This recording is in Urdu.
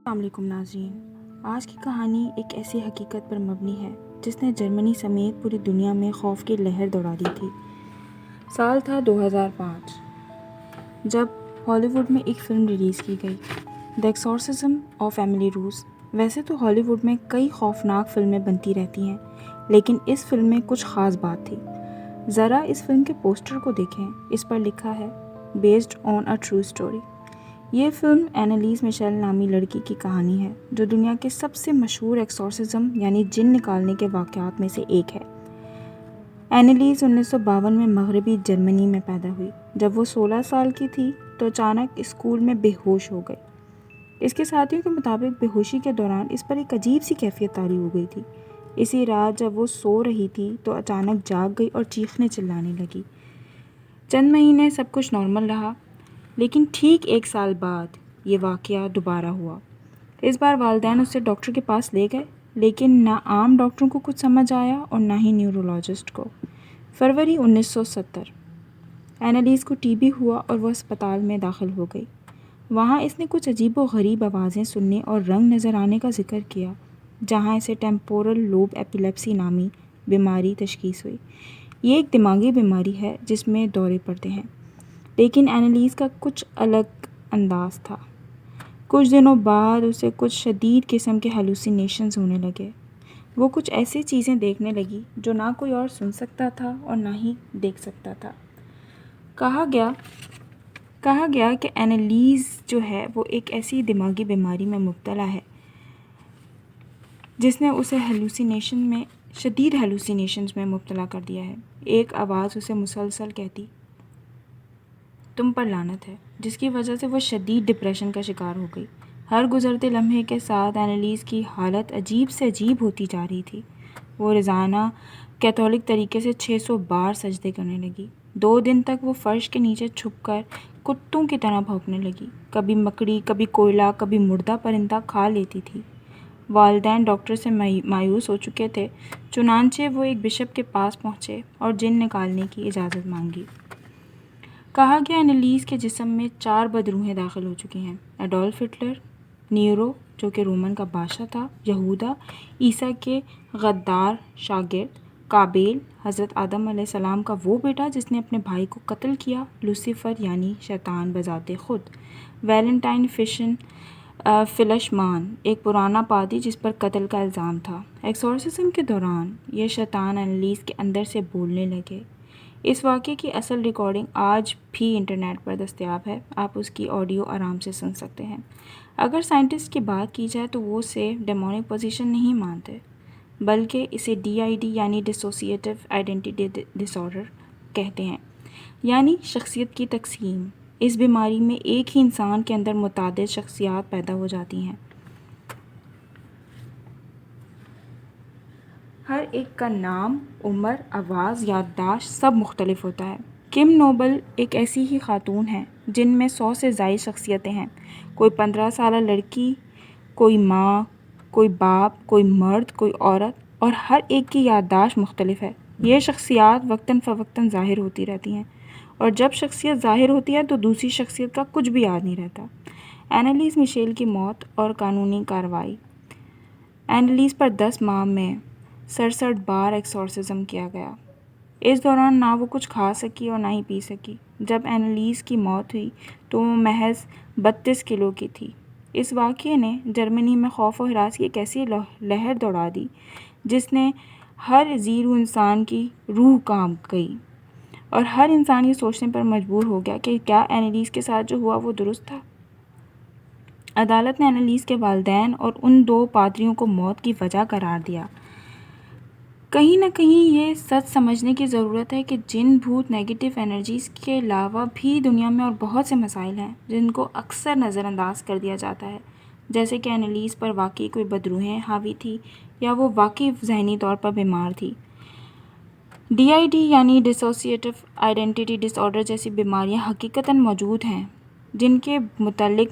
السلام علیکم ناظرین، آج کی کہانی ایک ایسی حقیقت پر مبنی ہے جس نے جرمنی سمیت پوری دنیا میں خوف کی لہر دوڑا دی تھی۔ سال تھا 2005 جب ہالی ووڈ میں ایک فلم ریلیز کی گئی، دی ایکسورسزم آف ایملی روز۔ ویسے تو ہالی ووڈ میں کئی خوفناک فلمیں بنتی رہتی ہیں، لیکن اس فلم میں کچھ خاص بات تھی۔ ذرا اس فلم کے پوسٹر کو دیکھیں، اس پر لکھا ہے based on a true story. یہ فلم اینالیز میشیل نامی لڑکی کی کہانی ہے جو دنیا کے سب سے مشہور ایکسورسزم یعنی جن نکالنے کے واقعات میں سے ایک ہے۔ اینالیز 1952 میں مغربی جرمنی میں پیدا ہوئی۔ جب وہ 16 سال کی تھی تو اچانک اسکول میں بے ہوش ہو گئی۔ اس کے ساتھیوں کے مطابق بے ہوشی کے دوران اس پر ایک عجیب سی کیفیت طاری ہو گئی تھی۔ اسی رات جب وہ سو رہی تھی تو اچانک جاگ گئی اور چیخنے چلانے لگی۔ چند مہینے سب کچھ نارمل رہا، لیکن ٹھیک 1 سال بعد یہ واقعہ دوبارہ ہوا۔ اس بار والدین اسے ڈاکٹر کے پاس لے گئے، لیکن نہ عام ڈاکٹروں کو کچھ سمجھ آیا اور نہ ہی نیورولوجسٹ کو۔ فروری 1970 اینالیز کو ٹی بی ہوا اور وہ اسپتال میں داخل ہو گئی۔ وہاں اس نے کچھ عجیب و غریب آوازیں سننے اور رنگ نظر آنے کا ذکر کیا، جہاں اسے ٹیمپورل لوب ایپیلیپسی نامی بیماری تشخیص ہوئی۔ یہ ایک دماغی بیماری ہے جس میں دورے پڑتے ہیں، لیکن اینالیز کا کچھ الگ انداز تھا۔ کچھ دنوں بعد اسے کچھ شدید قسم کے ہیلوسینیشنز ہونے لگے۔ وہ کچھ ایسی چیزیں دیکھنے لگی جو نہ کوئی اور سن سکتا تھا اور نہ ہی دیکھ سکتا تھا۔ کہا گیا کہ اینالیز جو ہے وہ ایک ایسی دماغی بیماری میں مبتلا ہے جس نے اسے شدید ہیلوسینیشنز میں مبتلا کر دیا ہے۔ ایک آواز اسے مسلسل کہتی، تم پر لعنت ہے، جس کی وجہ سے وہ شدید ڈپریشن کا شکار ہو گئی۔ ہر گزرتے لمحے کے ساتھ اینالیز کی حالت عجیب سے عجیب ہوتی جا رہی تھی۔ وہ روزانہ کیتھولک طریقے سے 600 بار سجدے کرنے لگی۔ 2 دن تک وہ فرش کے نیچے چھپ کر کتوں کی طرح بھونکنے لگی۔ کبھی مکڑی، کبھی کوئلہ، کبھی مردہ پرندہ کھا لیتی تھی۔ والدین ڈاکٹر سے مایوس ہو چکے تھے، چنانچہ وہ ایک بشپ کے پاس پہنچے اور جن نکالنے کی اجازت مانگی۔ کہا گیا اینالیز کے جسم میں 4 بدروحیں داخل ہو چکی ہیں: ایڈولف ہٹلر، نیرو جو کہ رومن کا بادشاہ تھا، یہودا عیسیٰ کے غدار شاگرد، قابیل حضرت آدم علیہ السلام کا وہ بیٹا جس نے اپنے بھائی کو قتل کیا، لوسیفر یعنی شیطان بذات خود، ویلنٹائن فلشمان ایک پرانا پادری جس پر قتل کا الزام تھا۔ ایکسورسزم کے دوران یہ شیطان اینالیز کے اندر سے بولنے لگے۔ اس واقعے کی اصل ریکارڈنگ آج بھی انٹرنیٹ پر دستیاب ہے، آپ اس کی آڈیو آرام سے سن سکتے ہیں۔ اگر سائنٹسٹ کی بات کی جائے تو وہ اسے ڈیمونک پوزیشن نہیں مانتے، بلکہ اسے DID یعنی ڈسوسیٹیو آئیڈینٹی ڈس آرڈر کہتے ہیں، یعنی شخصیت کی تقسیم۔ اس بیماری میں ایک ہی انسان کے اندر متعدد شخصیات پیدا ہو جاتی ہیں۔ ہر ایک کا نام، عمر، آواز، یادداشت سب مختلف ہوتا ہے۔ کم نوبل ایک ایسی ہی خاتون ہیں جن میں 100 سے زائد شخصیتیں ہیں۔ کوئی 15 سالہ لڑکی، کوئی ماں، کوئی باپ، کوئی مرد، کوئی عورت، اور ہر ایک کی یادداشت مختلف ہے۔ یہ شخصیات وقتاً فوقتاً ظاہر ہوتی رہتی ہیں، اور جب شخصیت ظاہر ہوتی ہے تو دوسری شخصیت کا کچھ بھی یاد نہیں رہتا۔ اینالیز میشیل کی موت اور قانونی کارروائی۔ اینالیز پر 10 ماہ میں 67 بار ایکسورسزم کیا گیا۔ اس دوران نہ وہ کچھ کھا سکی اور نہ ہی پی سکی۔ جب اینالیز کی موت ہوئی تو وہ محض 32 کلو کی تھی۔ اس واقعے نے جرمنی میں خوف و ہراس کی ایک ایسی لہر دوڑا دی جس نے ہر زیرو انسان کی روح کانپ گئی، اور ہر انسان یہ سوچنے پر مجبور ہو گیا کہ کیا اینالیز کے ساتھ جو ہوا وہ درست تھا۔ عدالت نے اینالیز کے والدین اور ان 2 پادریوں کو موت کی وجہ قرار دیا۔ کہیں نہ کہیں یہ سچ سمجھنے کی ضرورت ہے کہ جن بھوت نیگیٹو انرجیز کے علاوہ بھی دنیا میں اور بہت سے مسائل ہیں جن کو اکثر نظر انداز کر دیا جاتا ہے، جیسے کہ اینالیز پر واقعی کوئی بدروحیں حاوی تھی یا وہ واقعی ذہنی طور پر بیمار تھی۔ DID یعنی ڈسوسیٹیو آئیڈینٹی ڈس آرڈر جیسی بیماریاں حقیقتاً موجود ہیں جن کے متعلق